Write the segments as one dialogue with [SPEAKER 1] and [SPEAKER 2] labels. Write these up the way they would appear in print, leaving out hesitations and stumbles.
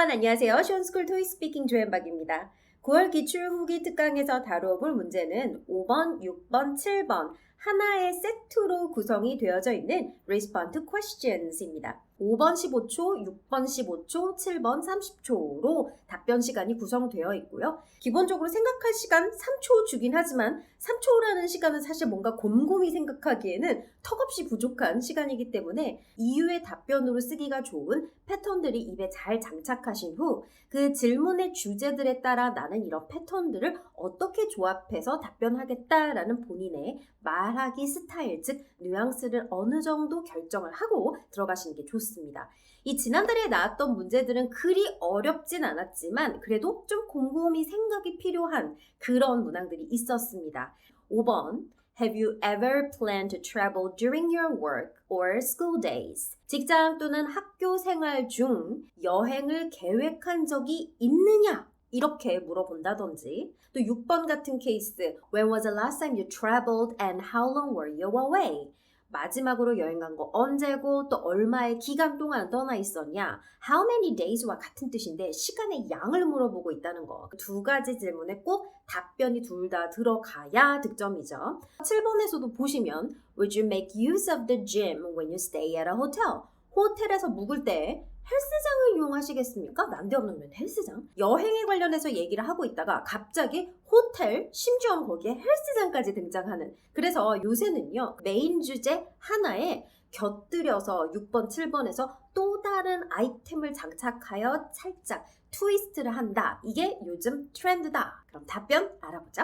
[SPEAKER 1] 여러분 안녕하세요. 쇼스쿨 토이 스피킹 조연박입니다. 9월 기출 후기 특강에서 다뤄볼 문제는 5번, 6번, 7번 하나의 세트로 구성이 되어져 있는 Respond to Questions입니다. 5번 15초, 6번 15초, 7번 30초로 답변 시간이 구성되어 있고요. 기본적으로 생각할 시간 3초 주긴 하지만 3초라는 시간은 사실 뭔가 곰곰이 생각하기에는 턱없이 부족한 시간이기 때문에 이후의 답변으로 쓰기가 좋은 패턴들이 입에 잘 장착하신 후 그 질문의 주제들에 따라 나는 이런 패턴들을 어떻게 조합해서 답변하겠다라는 본인의 말하기 스타일, 즉 뉘앙스를 어느 정도 결정을 하고 들어가시는 게 좋습니다. 이 지난달에 나왔던 문제들은 그리 어렵진 않았지만 그래도 좀 곰곰이 생각이 필요한 그런 문항들이 있었습니다. 5번 Have you ever planned to travel during your work or school days? 직장 또는 학교 생활 중 여행을 계획한 적이 있느냐? 이렇게 물어본다든지 또 6번 같은 케이스 When was the last time you traveled and how long were you away? 마지막으로 여행 간 거 언제고 또 얼마의 기간 동안 떠나 있었냐? How many days와 같은 뜻인데 시간의 양을 물어보고 있다는 거. 두 가지 질문에 꼭 답변이 둘 다 들어가야 득점이죠. 7번에서도 보시면 Would you make use of the gym when you stay at a hotel? 호텔에서 묵을 때 헬스장을 이용하시겠습니까? 난데없는 헬스장? 여행에 관련해서 얘기를 하고 있다가 갑자기 호텔, 심지어 거기에 헬스장까지 등장하는 그래서 요새는요 메인 주제 하나에 곁들여서 6번, 7번에서 또 다른 아이템을 장착하여 살짝 트위스트를 한다. 이게 요즘 트렌드다. 그럼 답변 알아보죠.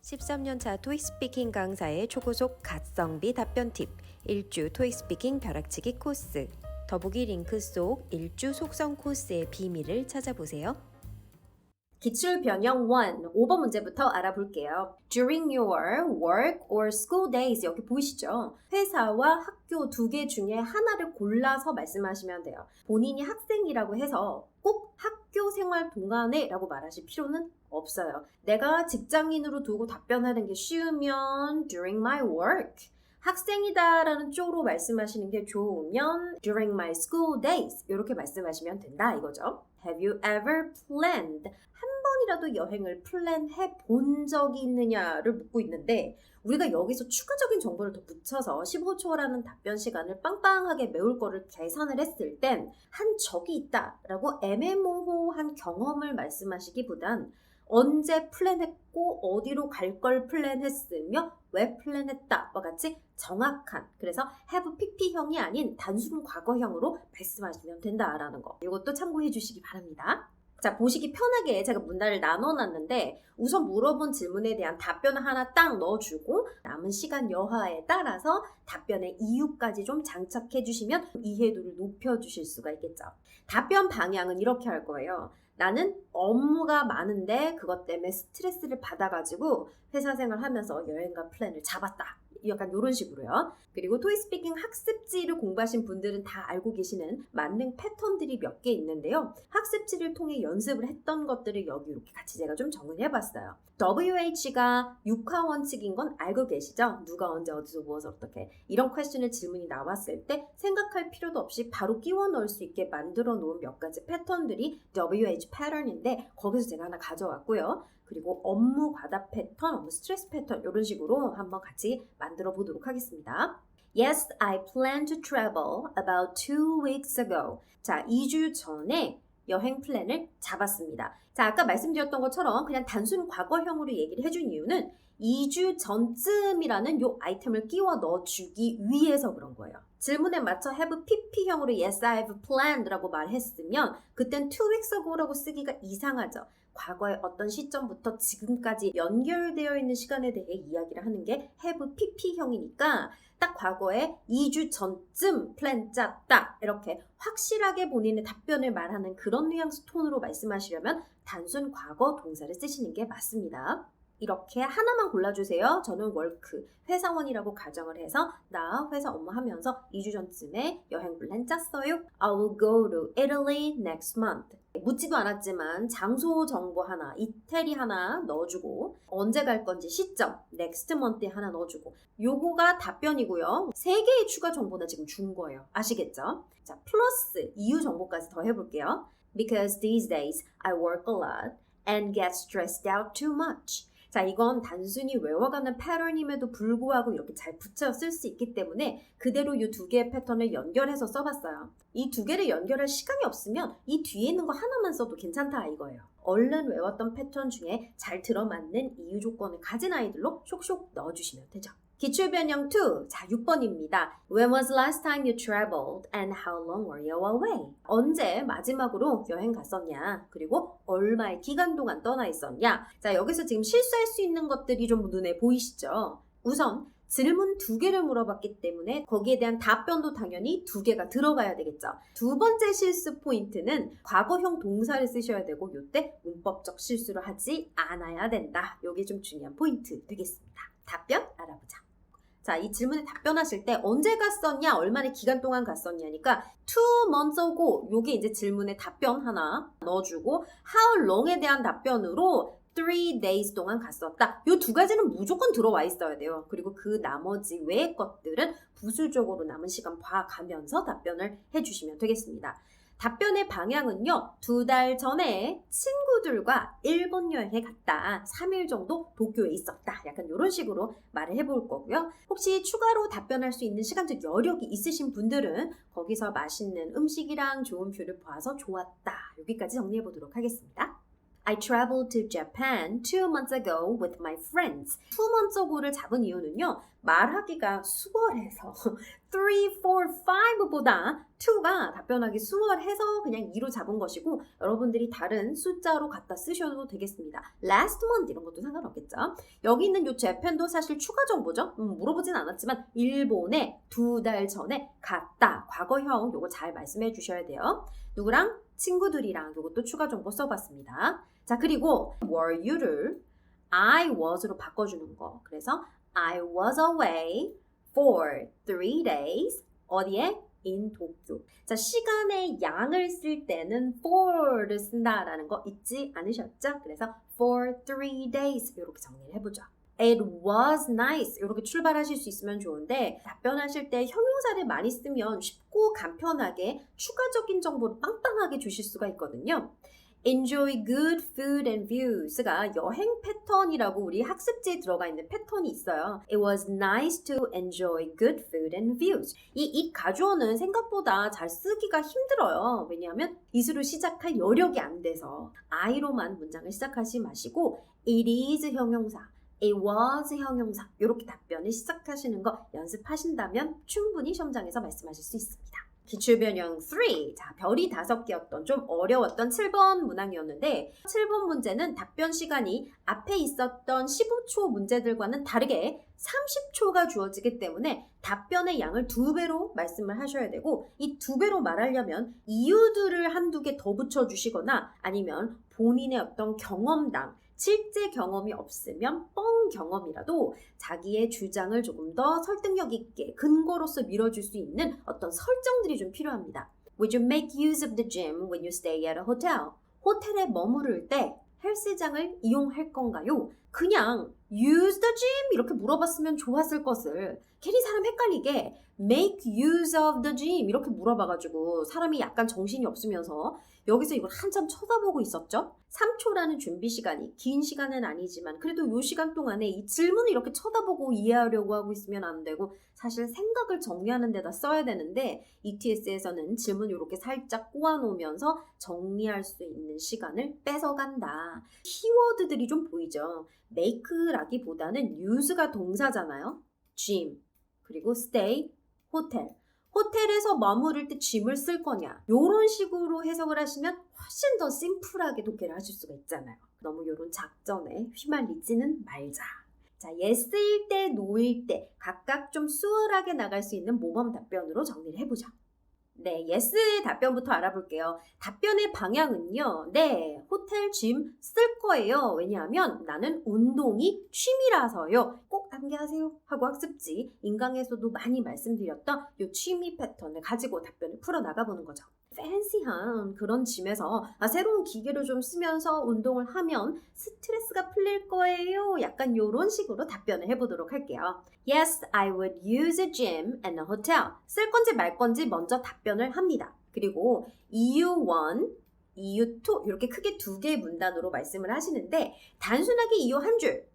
[SPEAKER 1] 13년차 토익 스피킹 강사의 초고속 가성비 답변 팁 1주 토익 스피킹 벼락치기 코스 더보기 링크 속 1주 속성 코스의 비밀을 찾아보세요. 기출 변형 1, 5번 문제부터 알아볼게요. During your work or school days 여기 보이시죠? 회사와 학교 두 개 중에 하나를 골라서 말씀하시면 돼요. 본인이 학생이라고 해서 꼭 학교 생활 동안에 라고 말하실 필요는 없어요. 내가 직장인으로 두고 답변하는 게 쉬우면 during my work 학생이다라는 쪽으로 말씀하시는 게 좋으면 during my school days 이렇게 말씀하시면 된다 이거죠. Have you ever planned? 한 번이라도 여행을 플랜해 본 적이 있느냐를 묻고 있는데 우리가 여기서 추가적인 정보를 더 붙여서 15초라는 답변 시간을 빵빵하게 메울 거를 계산을 했을 땐 한 적이 있다라고 애매모호한 경험을 말씀하시기보단 언제 플랜했고 어디로 갈 걸 플랜했으며 왜 플랜했다와 같이 정확한 그래서 have pp형이 아닌 단순 과거형으로 말씀하시면 된다라는 거 이것도 참고해 주시기 바랍니다. 자 보시기 편하게 제가 문단을 나눠놨는데 우선 물어본 질문에 대한 답변을 하나 딱 넣어주고 남은 시간 여하에 따라서 답변의 이유까지 좀 장착해 주시면 이해도를 높여주실 수가 있겠죠. 답변 방향은 이렇게 할 거예요. 나는 업무가 많은데 그것 때문에 스트레스를 받아가지고 회사 생활하면서 여행가 플랜을 잡았다. 약간 이런 식으로요. 그리고 토익 스피킹 학습지를 공부하신 분들은 다 알고 계시는 만능 패턴들이 몇 개 있는데요. 학습지를 통해 연습을 했던 것들을 여기 이렇게 같이 제가 좀 정리해봤어요. WH가 육하 원칙인 건 알고 계시죠? 누가 언제 어디서 무엇을 어떻게 이런 퀘스천의 질문이 나왔을 때 생각할 필요도 없이 바로 끼워 넣을 수 있게 만들어 놓은 몇 가지 패턴들이 WH 패턴인데 거기서 제가 하나 가져왔고요. 그리고 업무 과다 패턴, 업무 스트레스 패턴 이런 식으로 한번 같이 만들어 보도록 하겠습니다. Yes, I plan to travel about 2 weeks ago. 자, 2주 전에 여행 플랜을 잡았습니다. 자, 아까 말씀드렸던 것처럼 그냥 단순 과거형으로 얘기를 해준 이유는 2주 전쯤이라는 요 아이템을 끼워 넣어주기 위해서 그런 거예요. 질문에 맞춰 have pp형으로 yes, I have planned 라고 말했으면 그땐 2 weeks ago라고 쓰기가 이상하죠. 과거의 어떤 시점부터 지금까지 연결되어 있는 시간에 대해 이야기를 하는 게 have pp형이니까 딱 과거에 2주 전쯤 플랜 짰다 이렇게 확실하게 본인의 답변을 말하는 그런 뉘앙스 톤으로 말씀하시려면 단순 과거 동사를 쓰시는 게 맞습니다. 이렇게 하나만 골라주세요. 저는 work, 회사원이라고 가정을 해서 나 회사 업무하면서 2주 전쯤에 여행 플랜 짰어요. I will go to Italy next month. 묻지도 않았지만 장소 정보 하나, 이태리 하나 넣어주고 언제 갈 건지 시점, next month에 하나 넣어주고 요거가 답변이고요. 3개의 추가 정보는 지금 준 거예요. 아시겠죠? 자, 플러스 이유 정보까지 더 해볼게요. Because these days I work a lot and get stressed out too much. 자, 이건 단순히 외워가는 패턴임에도 불구하고 이렇게 잘 붙여 쓸 수 있기 때문에 그대로 이 2개의 패턴을 연결해서 써봤어요. 이 2개를 연결할 시간이 없으면 이 뒤에 있는 거 하나만 써도 괜찮다 이거예요. 얼른 외웠던 패턴 중에 잘 들어맞는 이유 조건을 가진 아이들로 쇽쇽 넣어주시면 되죠. 기출변형 2, 자 6번입니다. When was last time you traveled and how long were you away? 언제 마지막으로 여행 갔었냐? 그리고 얼마의 기간 동안 떠나 있었냐? 자 여기서 지금 실수할 수 있는 것들이 좀 눈에 보이시죠? 우선 질문 2개를 물어봤기 때문에 거기에 대한 답변도 당연히 2개가 들어가야 되겠죠. 두 번째 실수 포인트는 과거형 동사를 쓰셔야 되고 이때 문법적 실수를 하지 않아야 된다. 이게 좀 중요한 포인트 되겠습니다. 답변 알아보자. 자, 이 질문에 답변하실 때 언제 갔었냐, 얼마나 기간 동안 갔었냐니까 2 months ago 요게 이제 질문에 답변 하나 넣어주고 how long에 대한 답변으로 3 days 동안 갔었다. 요 2가지는 무조건 들어와 있어야 돼요. 그리고 그 나머지 외의 것들은 부수적으로 남은 시간 봐가면서 답변을 해주시면 되겠습니다. 답변의 방향은요. 2달 전에 친구들과 일본 여행에 갔다. 3일 정도 도쿄에 있었다. 약간 이런 식으로 말을 해볼 거고요. 혹시 추가로 답변할 수 있는 시간적 여력이 있으신 분들은 거기서 맛있는 음식이랑 좋은 뷰를 봐서 좋았다. 여기까지 정리해 보도록 하겠습니다. I traveled to Japan 2 months ago with my friends. 2 months ago를 잡은 이유는요. 말하기가 수월해서 3, 4, 5보다 2가 답변하기 수월해서 그냥 2로 잡은 것이고 여러분들이 다른 숫자로 갖다 쓰셔도 되겠습니다. Last month 이런 것도 상관없겠죠. 여기 있는 요 재팬도 사실 추가 정보죠. 물어보진 않았지만 일본에 2달 전에 갔다. 과거형 요거 잘 말씀해 주셔야 돼요. 누구랑? 친구들이랑 요것도 추가 정보 써봤습니다. 자 그리고 were you를 I was로 바꿔주는 거. 그래서 I was away for 3 days. 어디에? in 도쿄. 자 시간의 양을 쓸 때는 for를 쓴다라는 거 잊지 않으셨죠? 그래서 for 3 days 이렇게 정리를 해보죠. It was nice 이렇게 출발하실 수 있으면 좋은데 답변하실 때 형용사를 많이 쓰면 쉽고 간편하게 추가적인 정보를 빵빵하게 주실 수가 있거든요. Enjoy good food and views가 여행 패턴이라고 우리 학습지에 들어가 있는 패턴이 있어요. It was nice to enjoy good food and views. 이 it 가주어는 생각보다 잘 쓰기가 힘들어요. 왜냐하면 it으로 시작할 여력이 안 돼서 I로만 문장을 시작하지 마시고 it is 형용사 It was 형용사 이렇게 답변을 시작하시는 거 연습하신다면 충분히 시험장에서 말씀하실 수 있습니다. 기출변형 3, 자 별이 5개였던 좀 어려웠던 7번 문항이었는데 7번 문제는 답변 시간이 앞에 있었던 15초 문제들과는 다르게 30초가 주어지기 때문에 답변의 양을 2배로 말씀을 하셔야 되고 이 2배로 말하려면 이유들을 한두 개 더 붙여주시거나 아니면 본인의 어떤 경험담 실제 경험이 없으면 뻥 경험이라도 자기의 주장을 조금 더 설득력 있게 근거로서 밀어줄 수 있는 어떤 설정들이 좀 필요합니다. Would you make use of the gym when you stay at a hotel? 호텔에 머무를 때 헬스장을 이용할 건가요? 그냥 use the gym 이렇게 물어봤으면 좋았을 것을 괜히 사람 헷갈리게 make use of the gym 이렇게 물어봐가지고 사람이 약간 정신이 없으면서 여기서 이걸 한참 쳐다보고 있었죠. 3초라는 준비 시간이 긴 시간은 아니지만 그래도 이 시간 동안에 이 질문을 이렇게 쳐다보고 이해하려고 하고 있으면 안 되고 사실 생각을 정리하는 데다 써야 되는데 ETS에서는 질문을 이렇게 살짝 꼬아놓으면서 정리할 수 있는 시간을 뺏어간다. 키워드들이 좀 보이죠. make라기보다는 use가 동사잖아요. gym, 그리고 stay, 호텔. 호텔에서 머무를 때 gym을 쓸 거냐 이런 식으로 해석을 하시면 훨씬 더 심플하게 독해를 하실 수가 있잖아요. 너무 이런 작전에 휘말리지는 말자. 자, yes일 때, no일 때 각각 좀 수월하게 나갈 수 있는 모범 답변으로 정리를 해보자. 네, yes 답변부터 알아볼게요. 답변의 방향은요. 네, 호텔 짐 쓸 거예요. 왜냐하면 나는 운동이 취미라서요. 꼭 암기하세요 하고 학습지 인강에서도 많이 말씀드렸던 이 취미 패턴을 가지고 답변을 풀어나가보는 거죠. 팬시한 그런 짐에서 새로운 기계를 좀 쓰면서 운동을 하면 스트레스가 풀릴 거예요. 약간 이런 식으로 답변을 해보도록 할게요. Yes, I would use a gym and a hotel. 쓸 건지 말 건지 먼저 답변을 합니다. 그리고 이유 1, 이유 2 이렇게 크게 두 개의 문단으로 말씀을 하시는데 단순하게 이유 한 줄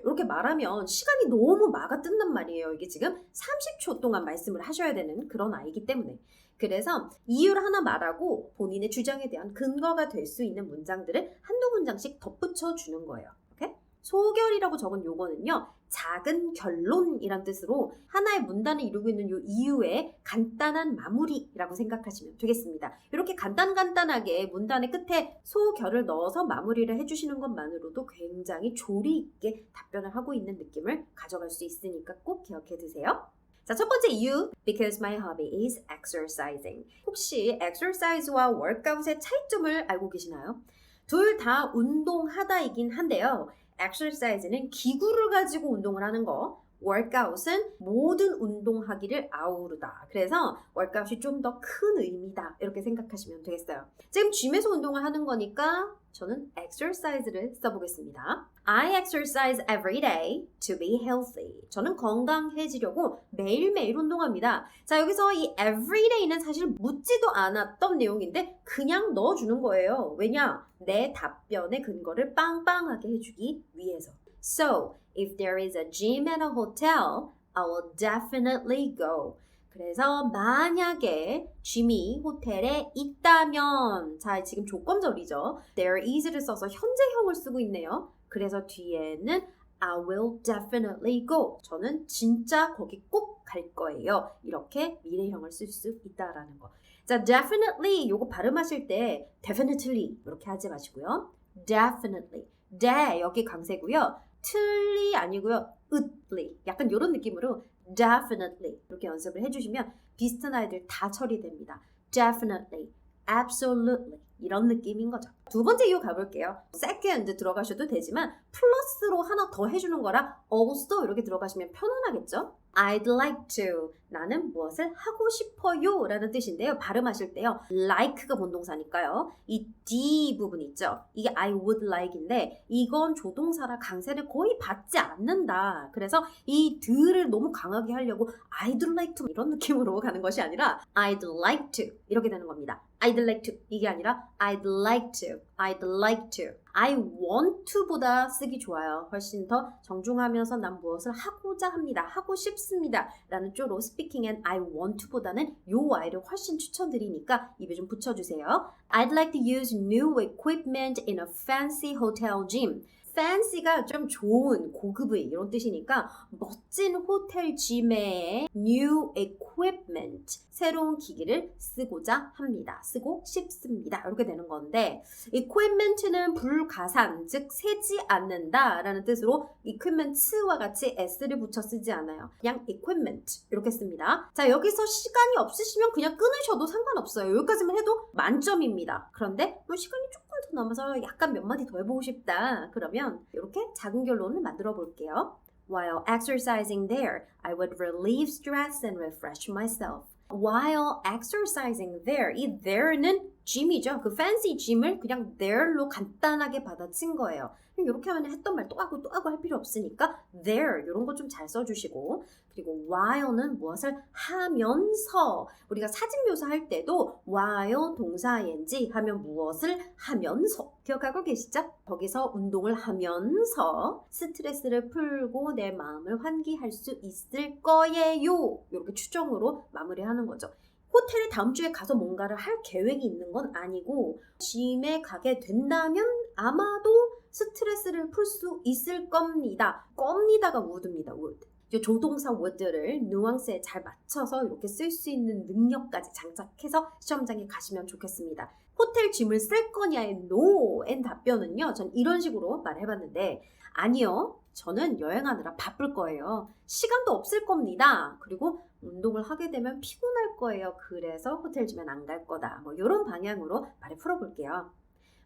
[SPEAKER 1] 이렇게 말하면 시간이 너무 막아 뜬단 말이에요. 이게 지금 30초 동안 말씀을 하셔야 되는 그런 아이기 때문에. 그래서 이유를 하나 말하고 본인의 주장에 대한 근거가 될 수 있는 문장들을 한두 문장씩 덧붙여 주는 거예요. 오케이? 소결이라고 적은 요거는요. 작은 결론이란 뜻으로 하나의 문단을 이루고 있는 요 이유의 간단한 마무리라고 생각하시면 되겠습니다. 이렇게 간단하게 문단의 끝에 소결을 넣어서 마무리를 해주시는 것만으로도 굉장히 조리 있게 답변을 하고 있는 느낌을 가져갈 수 있으니까 꼭 기억해 두세요. 자, 첫 번째 이유, because my hobby is exercising. 혹시 exercise와 workout의 차이점을 알고 계시나요? 둘 다 운동하다이긴 한데요. exercise는 기구를 가지고 운동을 하는 거, workout은 모든 운동하기를 아우르다. 그래서 workout이 좀 더 큰 의미다. 이렇게 생각하시면 되겠어요. 지금 gym에서 운동을 하는 거니까 저는 exercise를 써보겠습니다. I exercise every day to be healthy. 저는 건강해지려고 매일매일 운동합니다. 자, 여기서 이 every day는 사실 묻지도 않았던 내용인데 그냥 넣어주는 거예요. 왜냐? 내 답변의 근거를 빵빵하게 해주기 위해서. So, if there is a gym and a hotel, I will definitely go. 그래서 만약에 짐이 호텔에 있다면, 자, 지금 조건절이죠. There is를 써서 현재형을 쓰고 있네요. 그래서 뒤에는 I will definitely go. 저는 진짜 거기 꼭 갈 거예요. 이렇게 미래형을 쓸 수 있다라는 거. 자, definitely 요거 발음하실 때 definitely 이렇게 하지 마시고요. definitely. 네, 여기 강세고요. 틀리 아니고요. 으리. 약간 이런 느낌으로 definitely 이렇게 연습을 해주시면 비슷한 아이들 다 처리됩니다. definitely, absolutely 이런 느낌인 거죠. 두 번째 이유 가볼게요. second 들어가셔도 되지만 플러스로 하나 더 해주는 거라 also 이렇게 들어가시면 편안하겠죠? I'd like to. 나는 무엇을 하고 싶어요 라는 뜻인데요. 발음하실 때요. like가 본동사니까요. 이 D 부분 있죠. 이게 I would like인데 이건 조동사라 강세를 거의 받지 않는다. 그래서 이 들을 너무 강하게 하려고 I'd like to 이런 느낌으로 가는 것이 아니라 I'd like to 이렇게 되는 겁니다. I'd like to 이게 아니라 I'd like to, I'd like to. I want to보다 쓰기 좋아요. 훨씬 더 정중하면서 난 무엇을 하고자 합니다. 하고 싶습니다. 라는 쪽으로 speaking and I want to보다는 요 I를 훨씬 추천드리니까 입에 좀 붙여주세요. I'd like to use new equipment in a fancy hotel gym. fancy가 좀 좋은, 고급의 이런 뜻이니까 멋진 호텔 짐에 new equipment, 새로운 기기를 쓰고자 합니다. 쓰고 싶습니다. 이렇게 되는 건데 equipment는 불가산, 즉 세지 않는다 라는 뜻으로 equipment와 같이 s를 붙여 쓰지 않아요. 그냥 equipment 이렇게 씁니다. 자, 여기서 시간이 없으시면 그냥 끊으셔도 상관없어요. 여기까지만 해도 만점입니다. 그런데 뭐 시간이 조금 더 남아서 약간 몇 마디 더 해보고 싶다. 그러면 이렇게 작은 결론을 만들어 볼게요. While exercising there, I would relieve stress and refresh myself. While exercising there, 이 there는 gym이죠. 그 fancy gym을 그냥 there로 간단하게 받아친 거예요. 이렇게 하면 했던 말 또 하고 할 필요 없으니까 there 이런 거 좀 잘 써주시고 그리고 while는 무엇을 하면서 우리가 사진 묘사할 때도 while 동사 ing 하면 무엇을 하면서 기억하고 계시죠? 거기서 운동을 하면서 스트레스를 풀고 내 마음을 환기할 수 있을 거예요. 이렇게 추정으로 마무리하는 거죠. 호텔에 다음 주에 가서 뭔가를 할 계획이 있는 건 아니고 짐에 가게 된다면 아마도 스트레스를 풀 수 있을 겁니다. 겁니다가 would입니다. would. 조동사 would를 뉘앙스에 잘 맞춰서 이렇게 쓸 수 있는 능력까지 장착해서 시험장에 가시면 좋겠습니다. 호텔 짐을 쓸 거냐의 no의 답변은요. 전 이런 식으로 말해봤는데 아니요. 저는 여행하느라 바쁠 거예요. 시간도 없을 겁니다. 그리고 운동을 하게 되면 피곤할 거예요. 그래서 호텔 주면 안 갈 거다. 뭐 이런 방향으로 말을 풀어볼게요.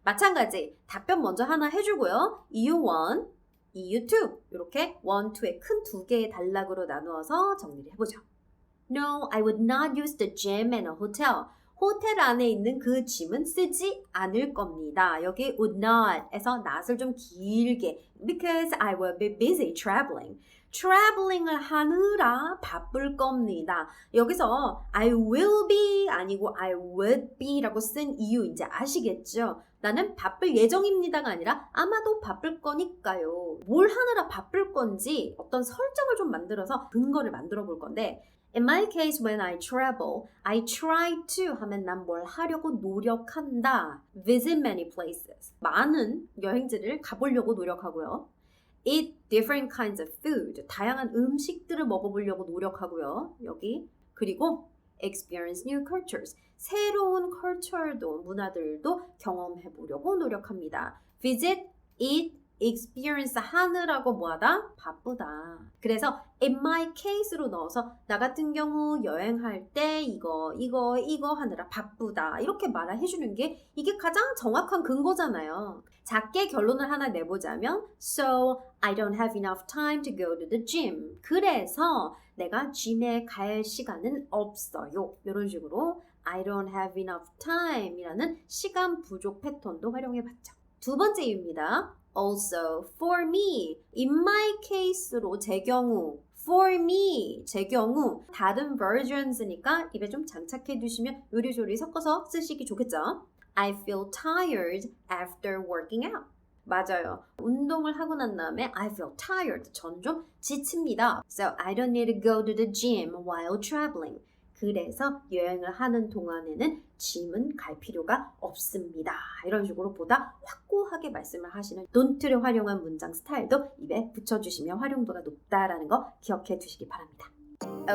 [SPEAKER 1] 마찬가지 답변 먼저 하나 해주고요. 이유 1, 이유 2 이렇게 1, 2의 큰 두 개의 단락으로 나누어서 정리를 해보죠. No, I would not use the gym in a hotel. 호텔 안에 있는 그 짐은 쓰지 않을 겁니다. 여기 would not에서 not을 좀 길게 because I will be busy traveling. traveling을 하느라 바쁠 겁니다. 여기서 I will be 아니고 I would be라고 쓴 이유 이제 아시겠죠? 나는 바쁠 예정입니다가 아니라 아마도 바쁠 거니까요. 뭘 하느라 바쁠 건지 어떤 설정을 좀 만들어서 근거를 만들어 볼 건데 In my case, when I travel, I try to 하면 난 뭘 하려고 노력한다. Visit many places. 많은 여행지를 가보려고 노력하고요. Eat different kinds of food. 다양한 음식들을 먹어보려고 노력하고요. 여기. 그리고 experience new cultures. 새로운 culture도, 문화들도 경험해보려고 노력합니다. Visit, eat, experience 하느라고 뭐하다? 바쁘다. 그래서 in my case로 넣어서 나 같은 경우 여행할 때 이거 하느라 바쁘다. 이렇게 말을 해주는 게 이게 가장 정확한 근거잖아요. 작게 결론을 하나 내보자면 So I don't have enough time to go to the gym. 그래서 내가 gym에 갈 시간은 없어요. 이런 식으로 I don't have enough time 이라는 시간 부족 패턴도 활용해봤죠. 두 번째 이유입니다. Also, for me, in my case로 제 경우, for me, 제 경우 다른 versions니까 입에 좀 장착해 두시면 요리조리 섞어서 쓰시기 좋겠죠? I feel tired after working out. 맞아요. 운동을 하고 난 다음에 I feel tired. 전 좀 지칩니다. So I don't need to go to the gym while traveling. 그래서 여행을 하는 동안에는 짐은 갈 필요가 없습니다. 이런 식으로 보다 확고하게 말씀을 하시는 don't를 활용한 문장 스타일도 입에 붙여주시면 활용도가 높다라는 거 기억해 두시기 바랍니다.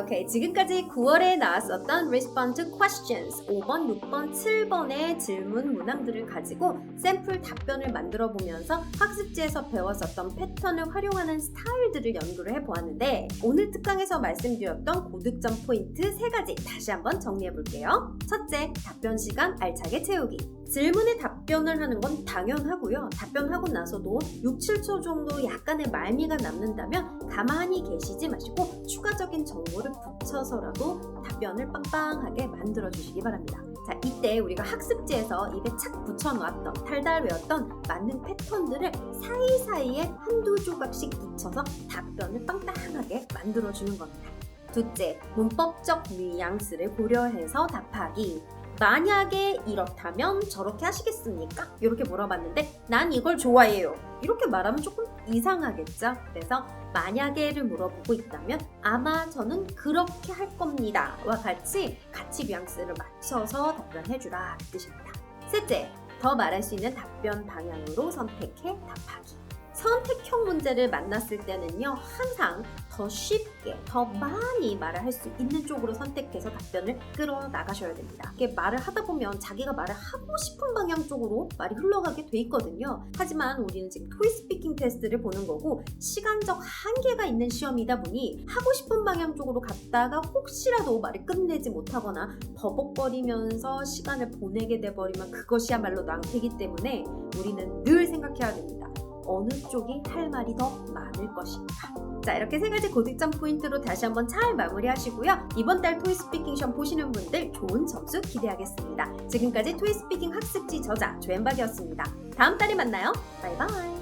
[SPEAKER 1] 오케이, 지금까지 9월에 나왔었던 Respond to Questions 5번, 6번, 7번의 질문 문항들을 가지고 샘플 답변을 만들어 보면서 학습지에서 배웠었던 패턴을 활용하는 스타일들을 연구를 해보았는데 오늘 특강에서 말씀드렸던 고득점 포인트 3가지 다시 한번 정리해 볼게요. 첫째, 답변 시간 알차게 채우기. 질문에 답변을 하는 건 당연하고요. 답변하고 나서도 6, 7초 정도 약간의 말미가 남는다면 가만히 계시지 마시고 추가적인 정보를 붙여서라도 답변을 빵빵하게 만들어 주시기 바랍니다. 자, 이때 우리가 학습지에서 입에 착 붙여놓았던 달달 외웠던 만능 패턴들을 사이사이에 한두 조각씩 붙여서 답변을 빵빵하게 만들어 주는 겁니다. 둘째, 문법적 뉘앙스를 고려해서 답하기. 만약에 이렇다면 저렇게 하시겠습니까? 이렇게 물어봤는데 난 이걸 좋아해요. 이렇게 말하면 조금 이상하겠죠? 그래서 만약에를 물어보고 있다면 아마 저는 그렇게 할 겁니다. 와 같이 뉘앙스를 맞춰서 답변해주라 그 뜻입니다. 셋째, 더 말할 수 있는 답변 방향으로 선택해 답하기. 선택형 문제를 만났을 때는요, 항상 더 쉽게, 더 많이 말을 할 수 있는 쪽으로 선택해서 답변을 끌어나가셔야 됩니다. 이게 말을 하다 보면 자기가 말을 하고 싶은 방향 쪽으로 말이 흘러가게 돼 있거든요. 하지만 우리는 지금 토익 스피킹 테스트를 보는 거고 시간적 한계가 있는 시험이다 보니 하고 싶은 방향 쪽으로 갔다가 혹시라도 말을 끝내지 못하거나 버벅거리면서 시간을 보내게 돼버리면 그것이야말로 낭패이기 때문에 우리는 늘 생각해야 됩니다. 어느 쪽이 할 말이 더 많을 것인가. 자, 이렇게 3가지 고득점 포인트로 다시 한번 잘 마무리하시고요. 이번 달 토익 스피킹 시험 보시는 분들 좋은 점수 기대하겠습니다. 지금까지 토익 스피킹 학습지 저자 조앤박이었습니다. 다음 달에 만나요. 바이바이.